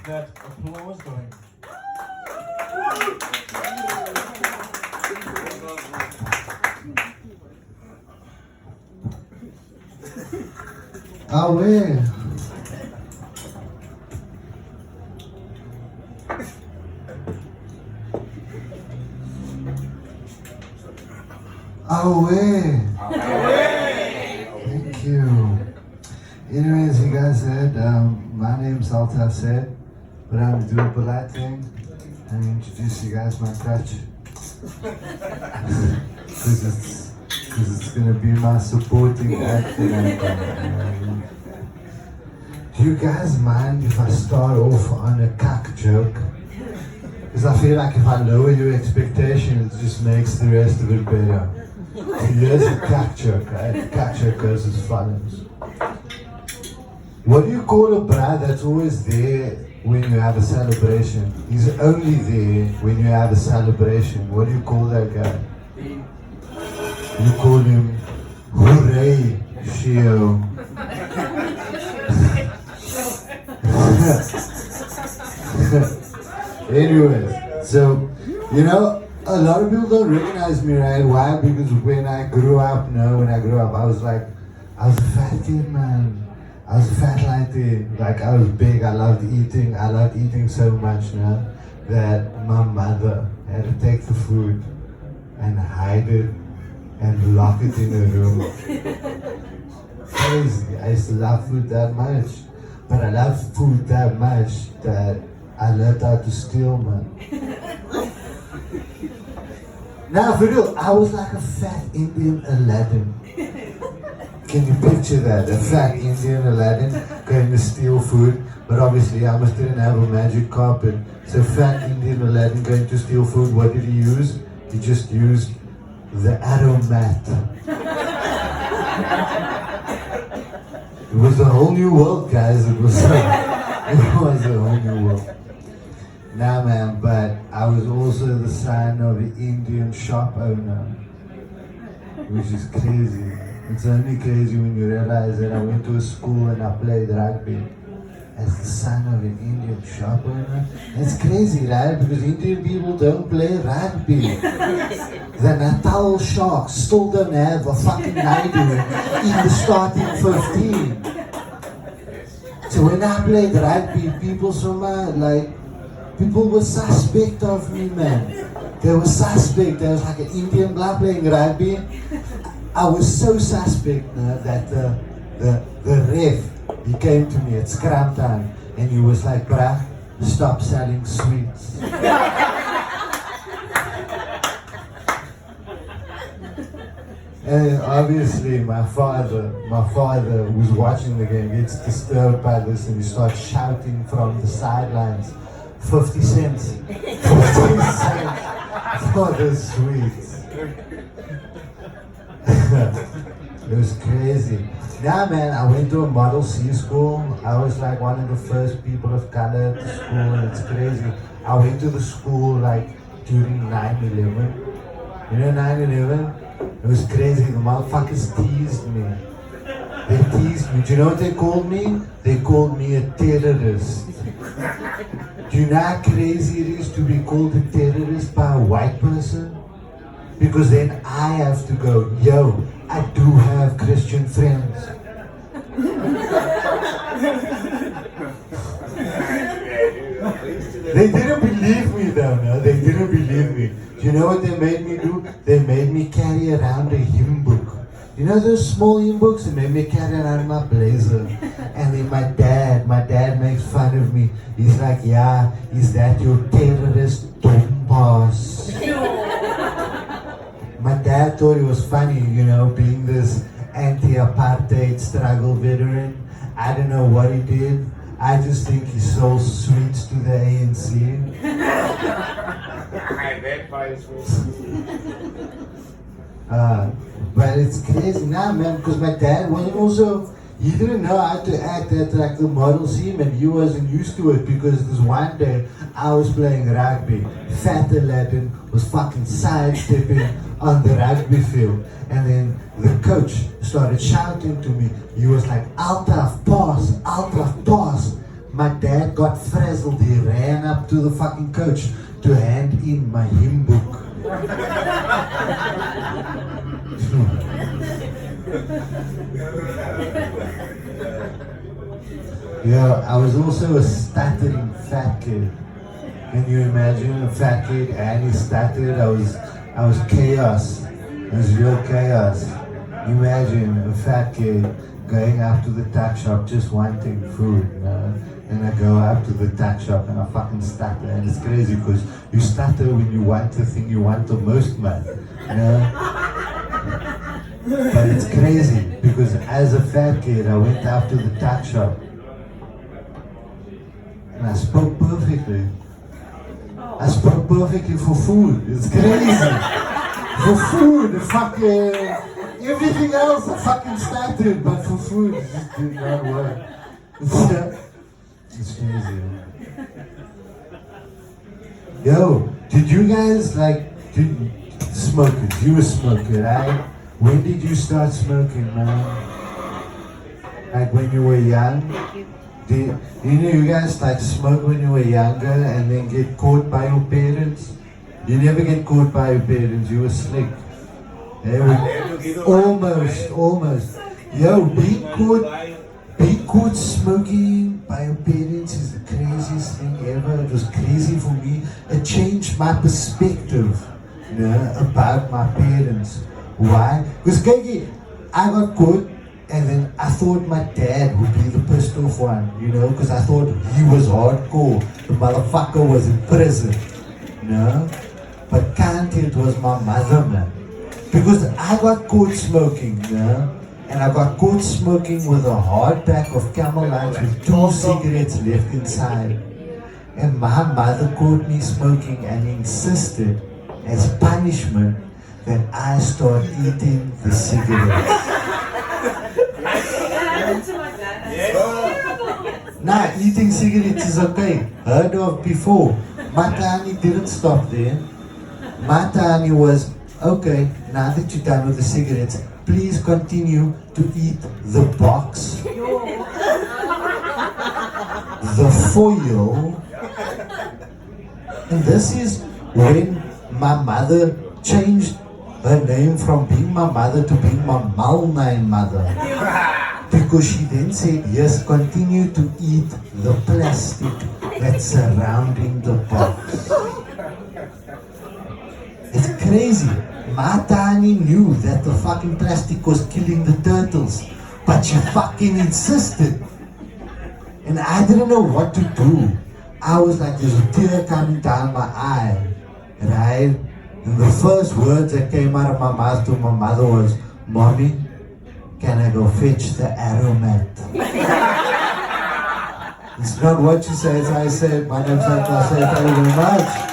that applause going? Away. Away. Thank you. Anyways, you guys said, my name's Alta said, but I'm gonna do a polite thing and introduce you guys my crutch. Because it's gonna be my supporting act that I'm gonna, do you guys mind if I start off on a cuck joke? Because I feel like if I lower your expectations, it just makes the rest of it better. So here's a cuck joke, right? The cuck joke goes as follows. What do you call a bra that's always there when you have a celebration? He's only there when you have a celebration. What do you call that guy? You call him Hooray Shio. Anyways, so, you know, a lot of people don't recognize me, right? Why? Because when I grew up, I was a fat kid, man. I was a fat lady, like I was big, I loved eating so much now that my mother had to take the food and hide it and lock it in a room. Crazy, I used to love food that much, but I loved food that much that I learned how to steal, man. Now for real, I was like a fat Indian Aladdin. Can you picture that? A fat Indian Aladdin going to steal food, but obviously I must didn't have a magic carpet. So fat Indian Aladdin going to steal food, what did he use? He just used the aromat. It was a whole new world, guys. It was a whole new world. Nah, man, but I was also the son of an Indian shop owner, which is crazy. It's only crazy when you realize that I went to a school and I played rugby as the son of an Indian shop owner. It's crazy, right? Because Indian people don't play rugby. The Natal Sharks still don't have a fucking Naidu in the starting 15. So when I played rugby, people were suspect of me, man. They were suspect. There was like an Indian guy playing rugby. I was so suspect that the ref, he came to me at scrum time and he was like, bruh, stop selling sweets. And obviously my father who's watching the game gets disturbed by this and he starts shouting from the sidelines, 50 cents, 50 cents for the sweets. It was crazy. Yeah, man, I went to a Model C school. I was like one of the first people of color at the school, and it's crazy. I went to the school like during 9/11. You know 9/11? It was crazy. The motherfuckers teased me. They teased me. Do you know what they called me? They called me a terrorist. Do you know how crazy it is to be called a terrorist by a white person? Because then I have to go, yo, I do have Christian friends. They didn't believe me though, no? They didn't believe me. Do you know what they made me do? They made me carry around a hymn book. You know those small hymn books? They made me carry around my blazer. And then my dad makes fun of me. He's like, yeah, is that your terrorist dumbass? My dad thought it was funny, you know, being this anti-apartheid struggle veteran. I don't know what he did. I just think he sold sweets to the ANC. But it's crazy now, man, because my dad wasn't also, he didn't know how to act at like the Model C, and he wasn't used to it because this one day I was playing rugby. Fat Aladdin was fucking sidestepping on the rugby field, and then the coach started shouting to me. He was like, Altaf, pass, My dad got frazzled. He ran up to the fucking coach to hand in my hymn book. Yeah, I was also a stuttering fat kid. Can you imagine a fat kid and he stuttered? I was chaos. It was real chaos. Imagine a fat kid going up to the tuck shop just wanting food, you know? And I go up to the tuck shop and I fucking stutter. And it's crazy because you stutter when you want the thing you want the most, man. You know? But it's crazy because as a fat kid I went up to the tuck shop and I spoke perfectly. I spoke perfectly for food. It's crazy. For food, fucking everything else I fucking stuttered, but for food it just did not work. It's crazy. Yo, did you guys smokers? You were a smoker, right? When did you start smoking, man? Like when you were young? You know you guys smoke when you were younger and then get caught by your parents? You never get caught by your parents, you were slick. Almost. Yo, being caught smoking by your parents is the craziest thing ever. It was crazy for me. It changed my perspective, you know, about my parents. Why? Because I got caught and then I thought my dad would be the pissed off one, you know, because I thought he was hardcore. The motherfucker was in prison, you know. But it was my mother, man. Because I got caught smoking, you know, and I got caught smoking with a hard pack of Camel Lunch with 2 cigarettes left inside. And my mother caught me smoking and insisted, as punishment, that I start eating the cigarettes. Nah, eating cigarettes is okay. Heard of before. Matani didn't stop there. Matani was, okay, now that you're done with the cigarettes, please continue to eat the box, the foil. And this is when my mother changed her name from being my mother to being my malname mother. Because she then said, yes, continue to eat the plastic that's surrounding the box. It's crazy. Matani knew that the fucking plastic was killing the turtles, but she fucking insisted. And I didn't know what to do. I was like, there's a tear coming down my eye, right? And the first words that came out of my mouth to my mother was, Mommy, can I go fetch the aromat? It's not what she says, I said. My name's Rascalas. Thank you very much.